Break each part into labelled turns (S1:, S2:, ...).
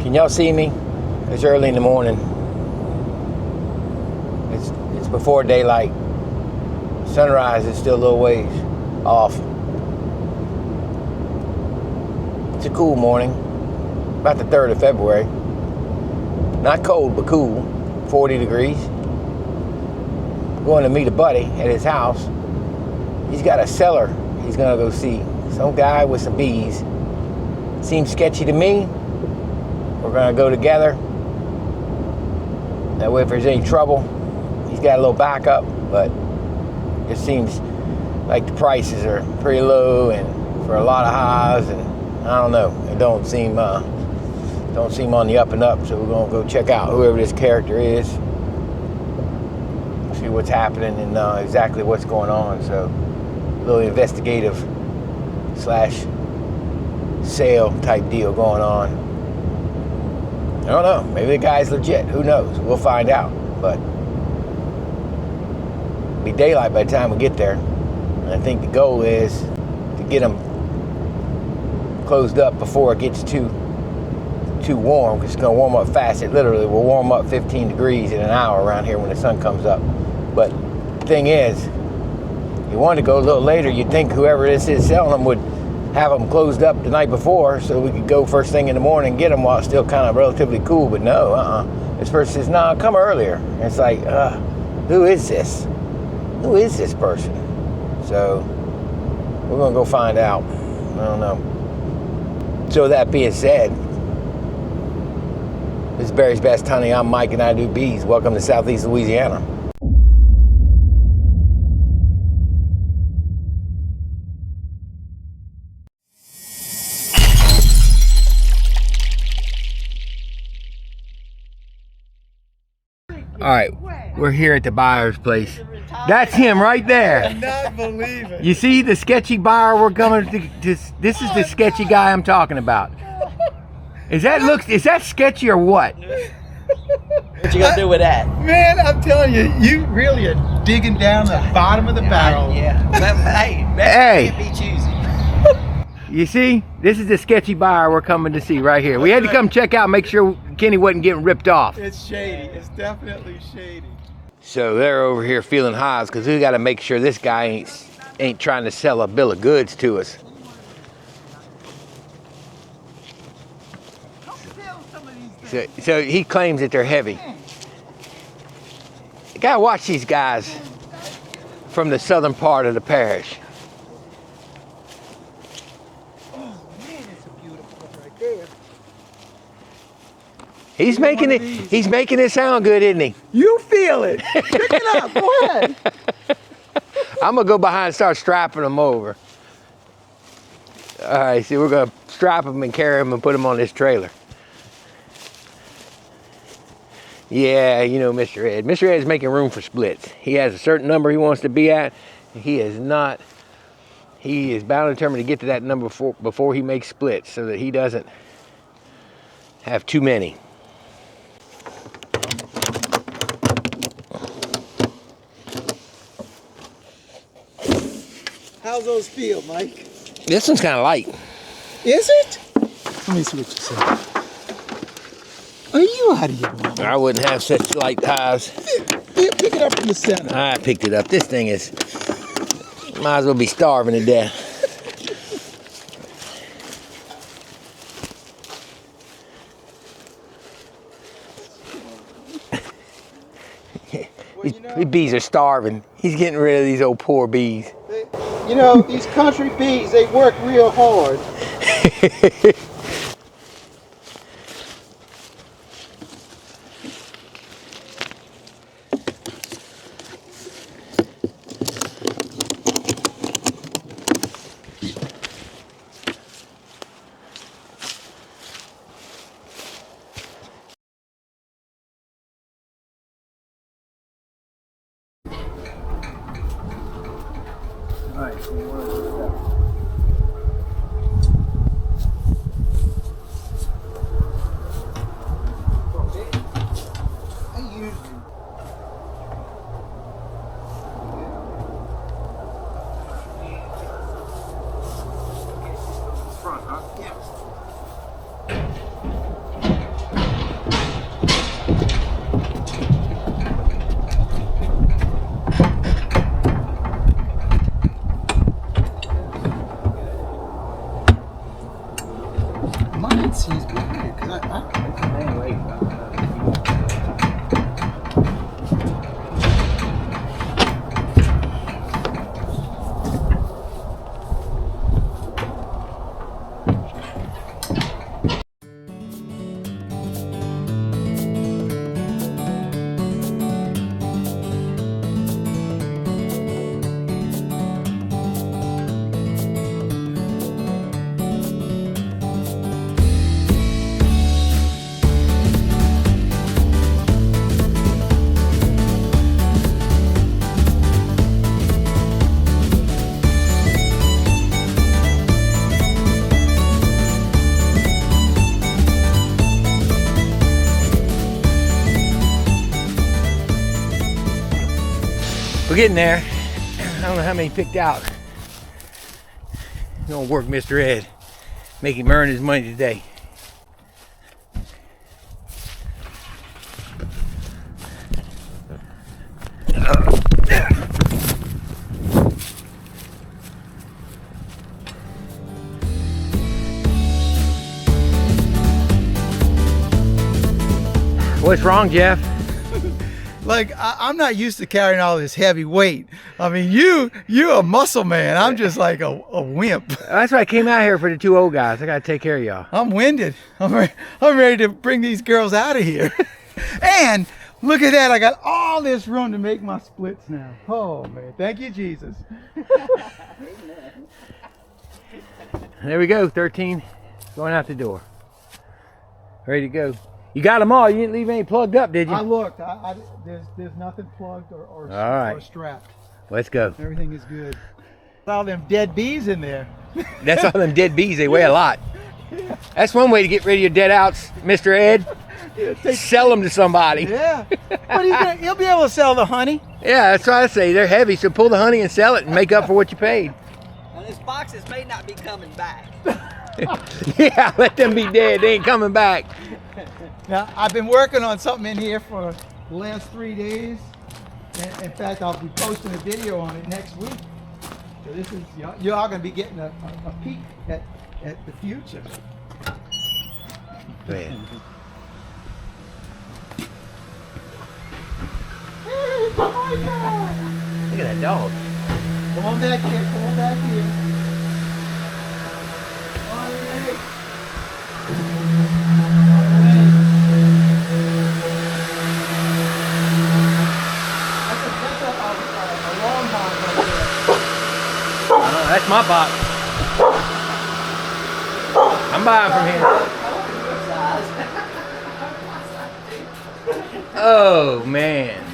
S1: Can y'all see me? It's early in the morning. It's before daylight. Sunrise is still a little ways off. It's a cool morning. About the 3rd of February. Not cold, but cool. 40 degrees. Going to meet a buddy at his house. He's got a cellar he's gonna go see. Some guy with some bees. Seems sketchy to me. We're gonna go together. That way if there's any trouble, he's got a little backup, but it seems like the prices are pretty low and for a lot of hives, and I don't know, it don't seem on the up and up, so we're gonna go check out whoever this character is, see what's happening and exactly what's going on. So a little investigative / sale type deal going on. I don't know, maybe the guy's legit, who knows, we'll find out, but it'll be daylight by the time we get there. And I think the goal is to get them closed up before it gets too warm, because it's going to warm up fast. It literally will warm up 15 degrees in an hour around here when the sun comes up. But the thing is, you want to go a little later, you'd think whoever this is selling them would have them closed up the night before so we could go first thing in the morning and get them while it's still kind of relatively cool. But no, this person says, nah, come earlier. And it's like, who is this? Who is this person? So we're going to go find out. I don't know. So that being said, this is Barry's Best Honey. I'm Mike and I do bees. Welcome to Southeast Louisiana. All right, we're here at the buyer's place. That's him right there.
S2: I cannot believe it.
S1: You see the sketchy buyer we're coming to? This is the sketchy guy I'm talking about. Is that sketchy or what?
S3: What you gonna do with that?
S2: Man, I'm telling you, you really are digging down the bottom of the barrel.
S3: Yeah. Hey,
S1: Hey.
S3: can't be choosy.
S1: You see, this is the sketchy buyer we're coming to see right here. We had to come check out, make sure Kenny wasn't getting ripped off.
S2: It's shady. It's definitely shady.
S1: So they're over here feeling hives because we got to make sure this guy ain't trying to sell a bill of goods to us. So he claims that they're heavy. You gotta watch these guys from the southern part of the parish. He's making it sound good, isn't he?
S2: You feel it. Pick it up. Go ahead.
S1: I'm gonna go behind and start strapping them over. All right, see, we're gonna strap them and carry them and put them on this trailer. Yeah, you know Mr. Ed. Mr. Ed's making room for splits. He has a certain number he wants to be at. He is bound and determined to get to that number before he makes splits so that he doesn't have too many.
S2: How's those feel, Mike?
S1: This one's kind of light.
S2: Is it? Let me see what you say. Are you out of your mind?
S1: I wouldn't have such light hives.
S2: Pick it up from the center.
S1: I picked it up. This thing is, might as well be starving to death. These bees are starving. He's getting rid of these old poor bees.
S2: You know, these country bees, they work real hard. see his behavior.
S1: We're getting there. I don't know how many picked out. Gonna work Mr. Ed. Make him earn his money today. What's wrong, Jeff?
S2: Like, I'm not used to carrying all this heavy weight. I mean, you're a muscle man. I'm just like a wimp.
S1: That's why I came out here for the two old guys. I gotta take care of y'all.
S2: I'm winded. I'm ready to bring these girls out of here. And look at that. I got all this room to make my splits now. Oh, man. Thank you, Jesus.
S1: There we go, 13 going out the door. Ready to go. You got them all. You didn't leave any plugged up, did you?
S2: I looked. There's nothing plugged or strapped.
S1: Let's go.
S2: Everything is good. All them dead bees in there.
S1: That's all them dead bees. They weigh a lot. That's one way to get rid of your dead outs, Mr. Ed. Sell them to somebody.
S2: Yeah. But he'll be able to sell the honey.
S1: Yeah, that's what I say. They're heavy, so pull the honey and sell it and make up for what you paid.
S3: And his boxes may not be coming back.
S1: Yeah, let them be dead. They ain't coming back.
S2: Now, I've been working on something in here for the last 3 days. In fact, I'll be posting a video on it next week. So this is, you're all going to be getting a peek at the future.
S1: Go ahead.
S2: Hey, oh my God!
S1: Look at that dog.
S2: Come on back here, come on back here. All right.
S1: That's my box. I'm buying from here. Oh man.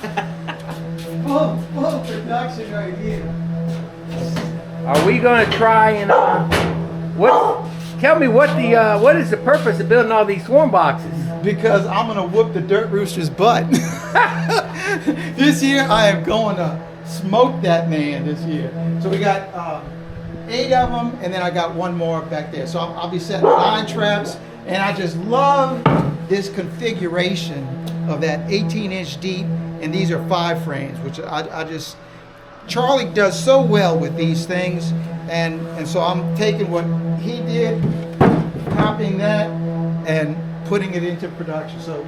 S2: Full production right here.
S1: Are we gonna try and what? Tell me what is the purpose of building all these swarm boxes?
S2: Because I'm gonna whoop the dirt rooster's butt. This year I am going to smoke that man this year. So we got 8 of them, and then I got one more back there. So I'll be setting 9 traps, and I just love this configuration of that 18-inch deep, and these are 5 frames, which I just, Charlie does so well with these things, and so I'm taking what he did, copying that, and putting it into production. So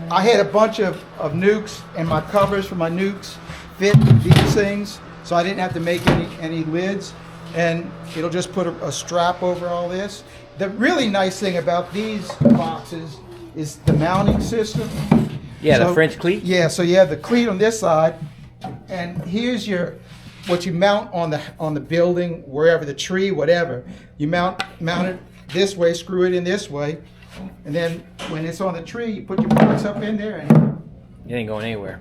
S2: I had a bunch of nukes, and my covers for my nukes fit these things, so I didn't have to make any lids, and it'll just put a strap over all this. The really nice thing about these boxes is the mounting system.
S1: Yeah, so, the French cleat?
S2: Yeah, so you have the cleat on this side, and here's what you mount on the building, wherever, the tree, whatever. You mount it this way, screw it in this way, and then when it's on the tree, you put your box up in there, and
S1: it ain't going anywhere.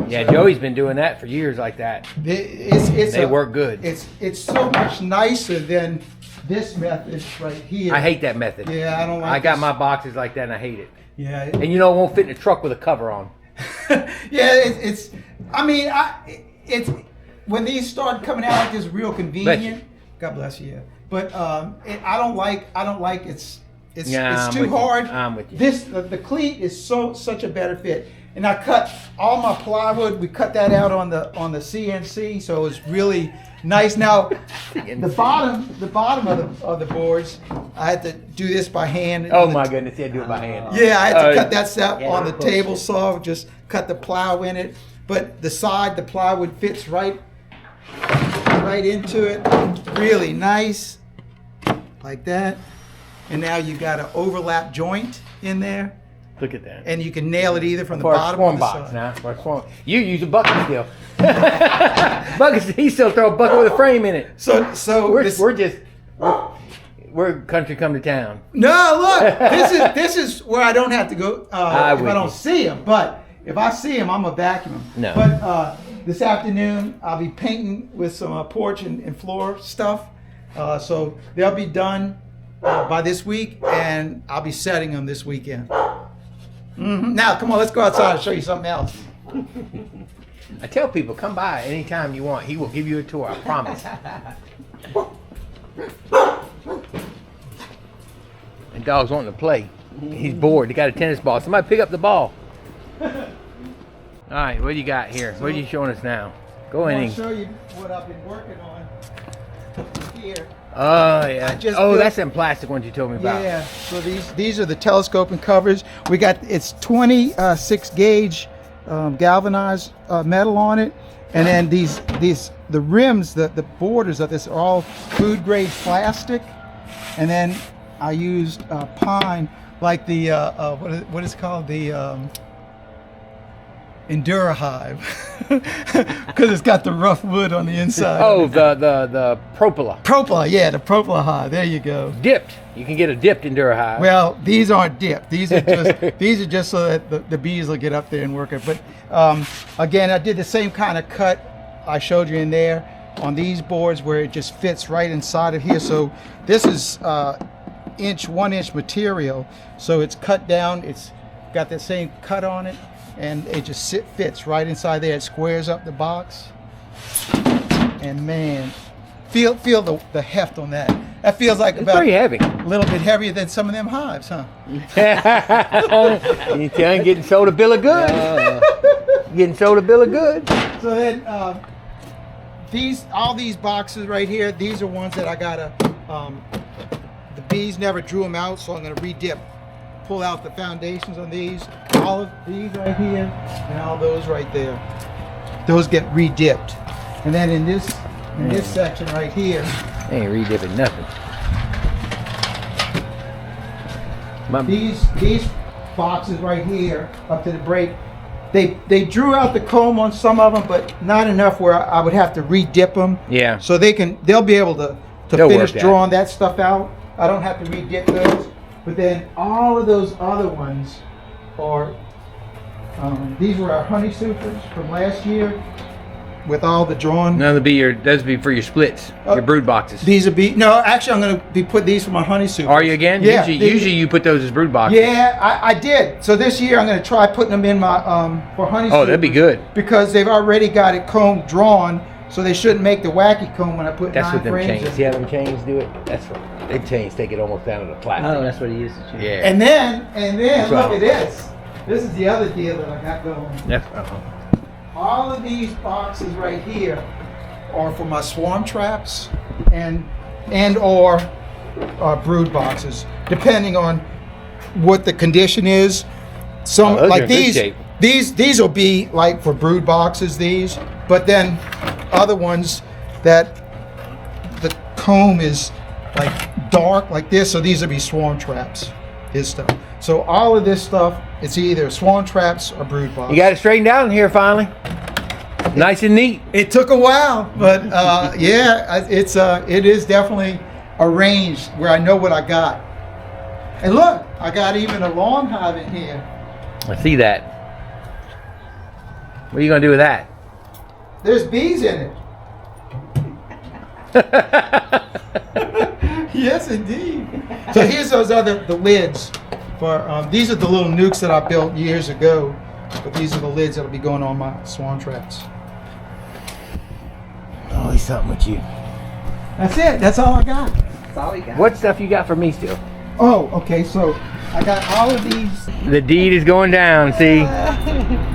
S1: Yeah, Joey's been doing that for years like that. They work good.
S2: It's so much nicer than this method right here.
S1: I hate that method.
S2: Yeah, I don't like
S1: I got my boxes like that and I hate it.
S2: Yeah.
S1: And you know, it won't fit in a truck with a cover on.
S2: Yeah, it's when these start coming out, it's real convenient. God bless you. But I don't like it's too hard.
S1: I'm with you.
S2: The cleat is such a better fit. And I cut all my plywood. We cut that out on the CNC, so it's really nice. Now, the bottom of the boards, I had to do this by hand.
S1: Oh my goodness, yeah, do it by hand.
S2: Yeah, I had to cut that stuff on the table saw. Just cut the plow in it. But the side, the plywood fits right into it. Really nice, like that. And now you got an overlap joint in there.
S1: Look at that.
S2: And you can nail it either from the
S1: For a
S2: bottom
S1: swarm
S2: or the
S1: box
S2: side.
S1: now. For a swarm. You use a bucket still. Bucket, he still throw a bucket with a frame in it.
S2: So
S1: we're country come to town.
S2: No, look, this is where I don't have to go if I don't see them. But if I see them, I'm gonna vacuum them.
S1: No.
S2: But this afternoon I'll be painting with some porch and floor stuff. So they'll be done by this week, and I'll be setting them this weekend. Now, come on, let's go outside and show you something else.
S1: I tell people, come by anytime you want. He will give you a tour, I promise. And dog's wanting to play. He's bored. He got a tennis ball. Somebody pick up the ball. All right, what do you got here? What are you showing us now? Go in.
S2: I'll show you what I've been working on here.
S1: Oh yeah.
S2: Built,
S1: that's them plastic ones you told me about.
S2: Yeah. So these are the telescoping covers. We got it's 26 gauge galvanized metal on it, and then the rims, the borders of this are all food grade plastic, and then I used pine, like the what is it called, the EnduraHive, because it's got the rough wood on the inside.
S1: Oh, the Propola.
S2: Propola, yeah, the Propola hive. There you go.
S1: Dipped. You can get a dipped EnduraHive.
S2: Well, these aren't dipped. These are just so that the bees will get up there and work it. But again, I did the same kind of cut I showed you in there on these boards where it just fits right inside of here. So this is 1 inch material. So it's cut down. It's got the same cut on it, and it just fits right inside there. It squares up the box, and man, feel the heft on that. That feels like
S1: It's
S2: about
S1: pretty heavy.
S2: a little bit heavier than some of them hives, huh?
S1: You tell getting sold a bill of goods. Getting sold a bill of goods.
S2: So then all these boxes right here, these are ones that I gotta, the bees never drew them out, so I'm gonna re-dip, pull out the foundations on these, all of these right here, and all those right there. Those get re-dipped. And then in this section right here,
S1: Ain't re-dipping nothing.
S2: these boxes right here up to the break, they drew out the comb on some of them, but not enough where I would have to re-dip them.
S1: Yeah.
S2: So they'll be able to
S1: They'll
S2: finish
S1: work that.
S2: drawing that stuff out. I don't have to re-dip those. But then all of those other ones are, these were our honey supers from last year with all the drawn.
S1: None of those be for your splits, your brood boxes.
S2: These will be, no, actually I'm going to be putting these for my honey supers.
S1: Are you again?
S2: Yeah.
S1: Usually you put those as brood boxes.
S2: Yeah, I did. So this year I'm going to try putting them in my, for honey
S1: Oh, that'd be good.
S2: because they've already got it comb drawn, so they shouldn't make the wacky comb when I put
S1: That's
S2: 9
S1: what them
S2: frames
S1: chains.
S2: in.
S1: See how them chains do it? That's what them chains take it almost down to the plastic.
S3: Oh, that's what he uses.
S1: Yeah.
S2: And then
S1: That's
S2: look
S1: right.
S2: at this. This is the other deal that I got going.
S1: That's,
S2: All of these boxes right here are for my swarm traps and or brood boxes, depending on what the condition is. Some
S1: Oh, those are
S2: like
S1: in good shape.
S2: these will be like for brood boxes, these, but then other ones that the comb is like dark like this, so these will be swarm traps, his stuff. So all of this stuff, it's either swarm traps or brood boxes.
S1: you got it straightened out in here finally. Nice and neat.
S2: It took a while, but yeah, it is definitely arranged where I know what I got. And look, I got even a lawn hive in here.
S1: I see that. What are you gonna do with that?
S2: There's bees in it. Yes, indeed. So here's the lids for these are the little nukes that I built years ago. But these are the lids that'll be going on my swan traps.
S1: Always something with you.
S2: That's it. That's all I got.
S3: That's all he got.
S1: What stuff you got for me still?
S2: Oh, okay. So I got all of these.
S1: The deed is going down, see?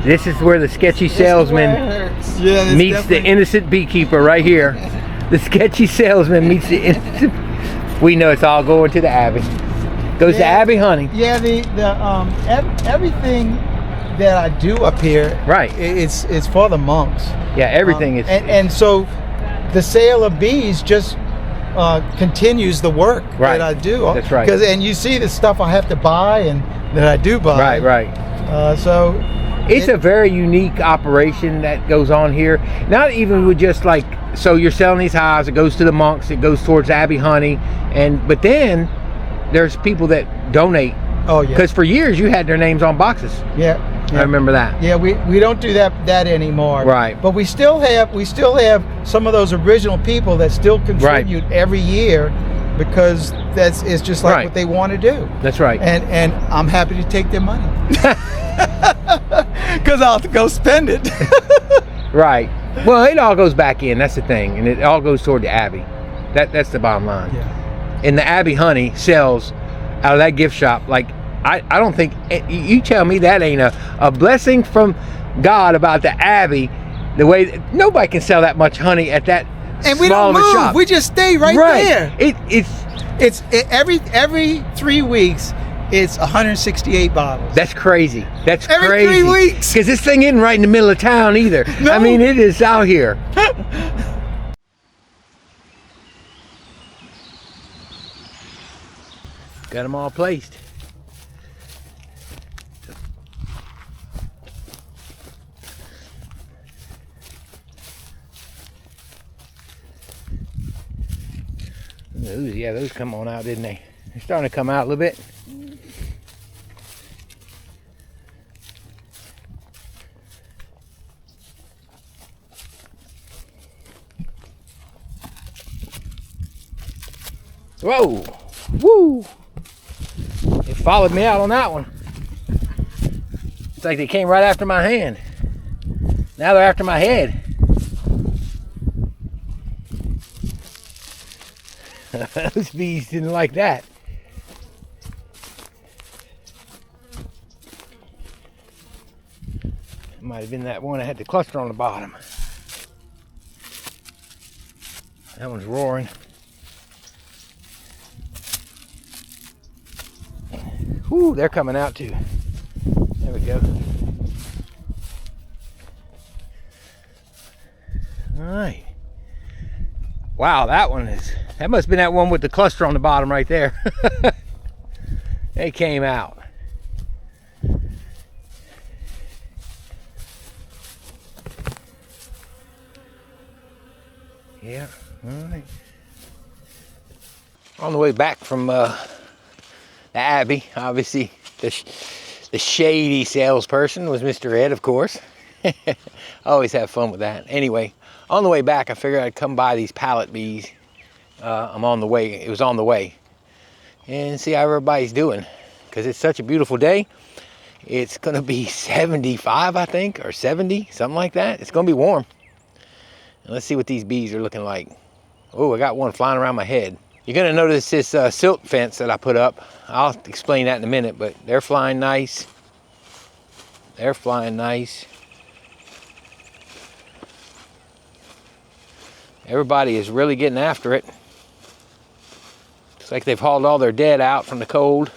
S1: This is where the sketchy salesman meets the innocent beekeeper right here. The sketchy salesman meets the innocent. We know it's all going to the Abbey. Goes to Abbey honey.
S2: Yeah, everything that I do up here,
S1: right?
S2: It's for the monks.
S1: Yeah, everything is.
S2: And so the sale of bees just continues the work that I do.
S1: That's right.
S2: And you see the stuff I have to buy and that I do buy.
S1: Right.
S2: So
S1: it's a very unique operation that goes on here. Not even with just like, so you're selling these hives, it goes to the monks, it goes towards Abbey honey, but then there's people that donate.
S2: Oh yeah.
S1: Because for years you had their names on boxes.
S2: Yeah.
S1: I remember that.
S2: Yeah, we don't do that anymore.
S1: Right.
S2: But we still have some of those original people that still contribute every year, because it's just like what they want to do.
S1: That's right.
S2: And I'm happy to take their money. Because I'll have to go spend it.
S1: Right. Well, it all goes back in. That's the thing, and it all goes toward the Abbey. That's the bottom line.
S2: Yeah.
S1: And the Abbey honey sells out of that gift shop. Like I don't think you tell me that ain't a blessing from God about the Abbey. The way nobody can sell that much honey at that
S2: and we
S1: small
S2: don't
S1: of a
S2: move.
S1: shop.
S2: We just stay right there.
S1: It's
S2: every 3 weeks. It's 168 bottles.
S1: That's crazy. That's
S2: every
S1: crazy.
S2: Every 3 weeks.
S1: Because this thing isn't right in the middle of town either.
S2: No.
S1: I mean, it is out here. Got them all placed. Ooh, yeah, those come on out, didn't they? They're starting to come out a little bit. Whoa! Woo! It followed me out on that one. It's like they came right after my hand. Now they're after my head. Those bees didn't like that. It might have been that one that had the cluster on the bottom. That one's roaring. Whoo, they're coming out too. There we go. All right. Wow, that must have been that one with the cluster on the bottom right there. They came out. Yeah, all right. On the way back from the Abbey, obviously the shady salesperson was Mr. Ed, of course. I always have fun with that. Anyway, on the way back, I figured I'd come by these pallet bees. I'm on the way. It was on the way, and see how everybody's doing, because it's such a beautiful day. It's gonna be 75, I think, or 70, something like that. It's gonna be warm. And let's see what these bees are looking like. Oh, I got one flying around my head. You're gonna notice this silk fence that I put up. I'll explain that in a minute, but they're flying nice. They're flying nice. Everybody is really getting after it. Looks like they've hauled all their dead out from the cold.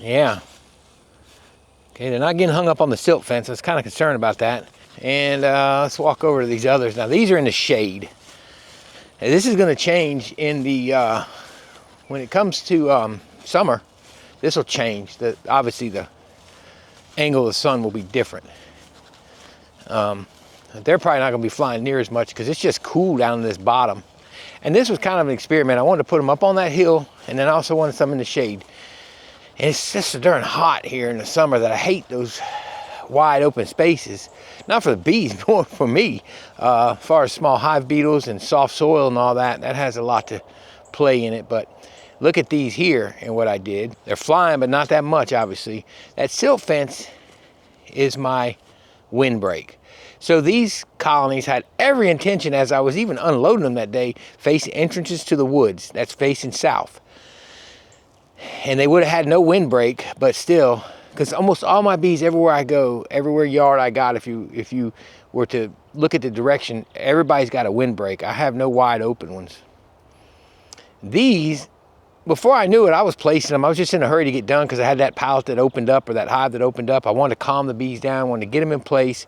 S1: Yeah. Okay, they're not getting hung up on the silk fence. I was kind of concerned about that. And let's walk over to these others. Now these are in the shade. And this is going to change in the when it comes to summer. This will change. Obviously the angle of the sun will be different. They're probably not going to be flying near as much because it's just cool down in this bottom. And this was kind of an experiment. I wanted to put them up on that hill, and then I also wanted some in the shade. And it's just so darn hot here in the summer that I hate those wide open spaces. Not for the bees, but for me. As far as small hive beetles and soft soil and all that, that has a lot to play in it. But look at these here and what I did. They're flying, but not that much, obviously. That silk fence is my windbreak. So these colonies had every intention, as I was even unloading them that day, facing entrances to the woods. That's facing south. And they would have had no windbreak, but still, because almost all my bees, everywhere I go, everywhere yard I got, if you were to look at the direction, everybody's got a windbreak. I have no wide open ones. These, before I knew it, I was placing them. I was just in a hurry to get done because I had that pallet that opened up, or that hive that opened up. I wanted to calm the bees down, wanted to get them in place.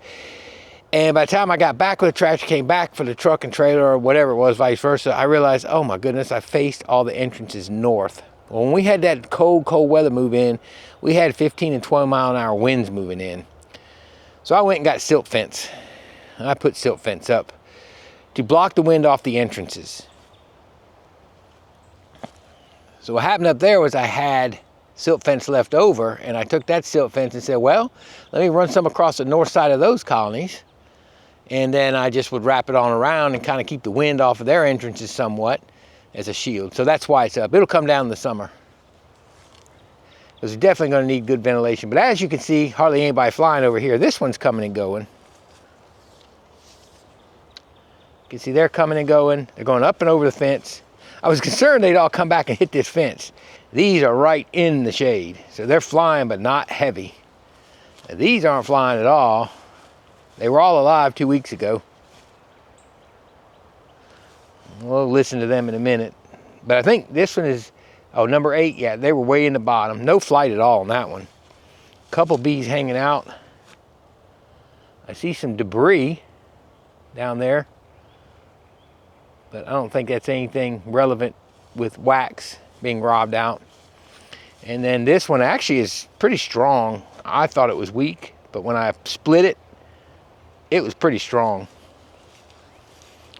S1: And by the time I got back with the tractor, came back for the truck and trailer or whatever it was, vice versa, I realized, oh my goodness, I faced all the entrances north. Well, when we had that cold weather move in, we had 15 and 12 mile an hour winds moving in. So I went and got silt fence. I put silt fence up to block the wind off the entrances. So what happened up there was I had silt fence left over, and I took that silt fence and said, well, let me run some across the north side of those colonies, and then I just would wrap it on around and kind of keep the wind off of their entrances somewhat as a shield. So that's why it's up. It'll come down in the summer, because we're definitely going to need good ventilation. But as you can see, hardly anybody flying over here. This one's coming and going. You can see they're coming and going. They're going up and over the fence. I was concerned they'd all come back and hit this fence. These are right in the shade, so they're flying but not heavy. Now, these aren't flying at all. They were all alive 2 weeks ago. We'll listen to them in a minute. But I think this one is, oh, number 8. Yeah, they were way in the bottom. No flight at all on that one. Couple bees hanging out. I see some debris down there, but I don't think that's anything relevant with wax being robbed out. And then this one actually is pretty strong. I thought it was weak, but when I split it, it was pretty strong.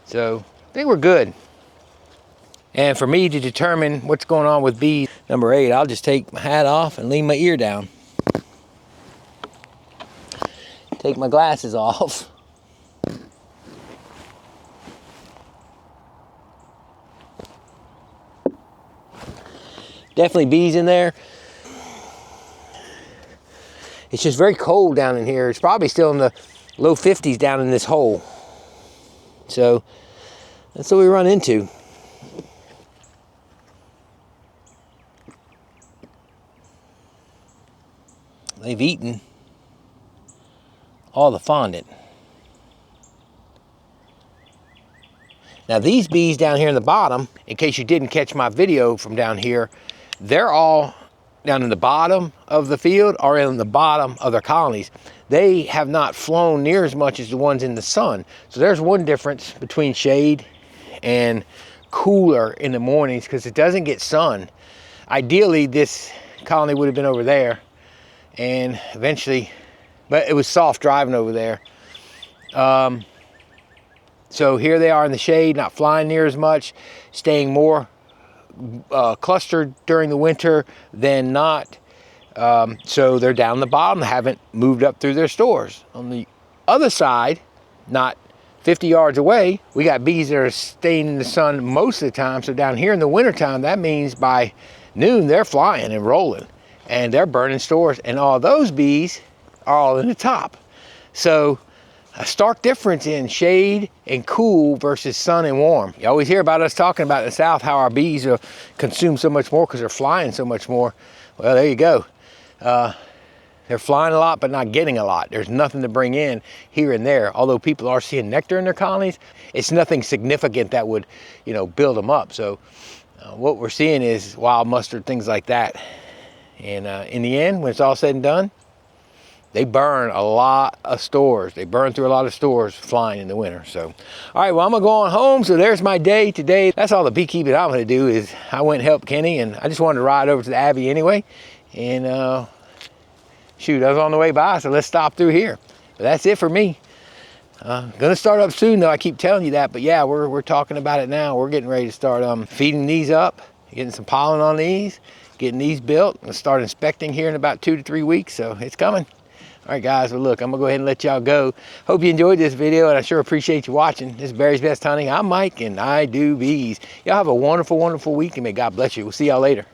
S1: So I think we're good. And for me to determine what's going on with bees, number 8, I'll just take my hat off and lean my ear down. Take my glasses off. Definitely bees in there. It's just very cold down in here. It's probably still in the low 50s down in this hole. So that's what we run into. They've eaten all the fondant. Now these bees down here in the bottom, in case you didn't catch my video from down here, they're all down in the bottom of the field or in the bottom of their colonies. They have not flown near as much as the ones in the sun. So there's one difference between shade and cooler in the mornings, because it doesn't get sun. Ideally, this colony would have been over there, and eventually, but it was soft driving over there. So here they are in the shade, not flying near as much, staying more clustered during the winter than not. So they're down the bottom, haven't moved up through their stores. On the other side, not 50 yards away, we got bees that are staying in the sun most of the time. So down here in the wintertime, that means by noon, they're flying and rolling, and they're burning stores. And all those bees are all in the top. So a stark difference in shade and cool versus sun and warm. You always hear about us talking about in the South how our bees consume so much more because they're flying so much more. Well, there you go. They're flying a lot, but not getting a lot. There's nothing to bring in here and there. Although people are seeing nectar in their colonies, it's nothing significant that would, build them up. So what we're seeing is wild mustard, things like that. And in the end, when it's all said and done, they burn a lot of stores. They burn through a lot of stores flying in the winter. So, all right, well, I'm gonna go on home. So there's my day today. That's all the beekeeping I'm gonna do. Is I went and helped Kenny, and I just wanted to ride over to the Abbey anyway. And shoot, I was on the way by, so let's stop through here. But that's it for me. Gonna start up soon, though. I keep telling you that, but yeah, we're talking about it now. We're getting ready to start feeding these up, getting some pollen on these, getting these built, and start inspecting here in about 2 to 3 weeks. So it's coming. All right, guys, well, look, I'm gonna go ahead and let y'all go. Hope you enjoyed this video, and I sure appreciate you watching. This is Barry's Best Hunting. I'm Mike, and I do bees. Y'all have a wonderful, wonderful week, and may God bless you. We'll see y'all later.